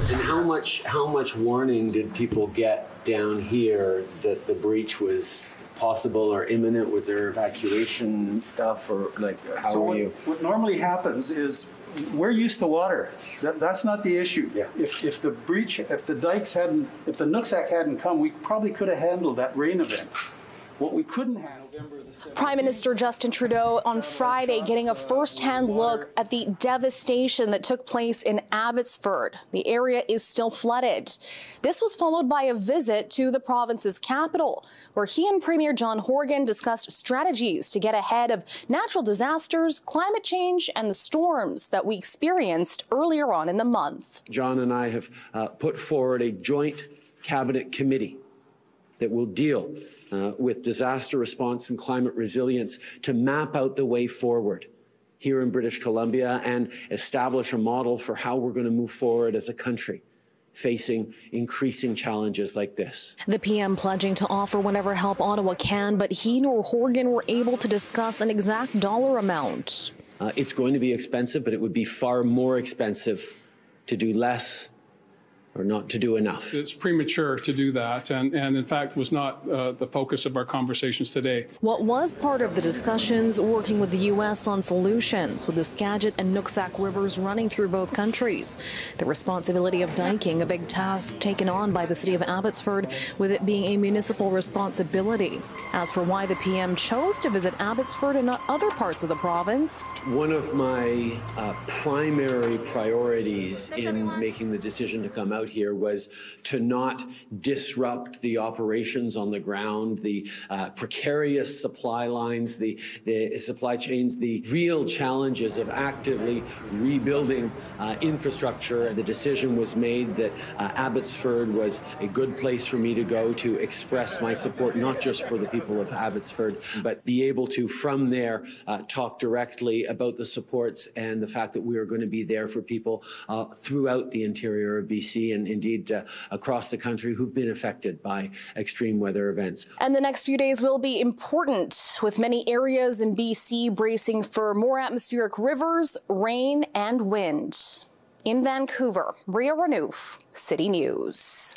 And how much warning did people get down here that the breach was possible or imminent? Was there evacuation stuff, or like how were you? What normally happens is we're used to water. That's not the issue. Yeah. If the breach, if the Nooksack hadn't come, we probably could have handled that rain event. What we couldn't handle. Prime Minister Justin Trudeau on Friday getting a first-hand look at the devastation that took place in Abbotsford. The area is still flooded. This was followed by a visit to the province's capital, where he and Premier John Horgan discussed strategies to get ahead of natural disasters, climate change, and the storms that we experienced earlier on in the month. John and I have put forward a joint cabinet committee that will deal with disaster response and climate resilience to map out the way forward here in British Columbia and establish a model for how we're going to move forward as a country facing increasing challenges like this. The PM pledging to offer whatever help Ottawa can, but he nor Horgan were able to discuss an exact dollar amount. It's going to be expensive, but it would be far more expensive to do less or not to do enough. It's premature to do that, and in fact was not the focus of our conversations today. What was part of the discussions, working with the U.S. on solutions, with the Skagit and Nooksack rivers running through both countries. The responsibility of diking, a big task taken on by the city of Abbotsford, with it being a municipal responsibility. As for why the PM chose to visit Abbotsford and not other parts of the province. One of my primary priorities in making the decision to come out here was to not disrupt the operations on the ground, the precarious supply lines, the supply chains, the real challenges of actively rebuilding infrastructure. The decision was made that Abbotsford was a good place for me to go to express my support, not just for the people of Abbotsford, but be able to, from there, talk directly about the supports and the fact that we are going to be there for people throughout the interior of BC and indeed across the country who've been affected by extreme weather events. And the next few days will be important, with many areas in BC bracing for more atmospheric rivers, rain and wind. In Vancouver, Ria Renouf, City News.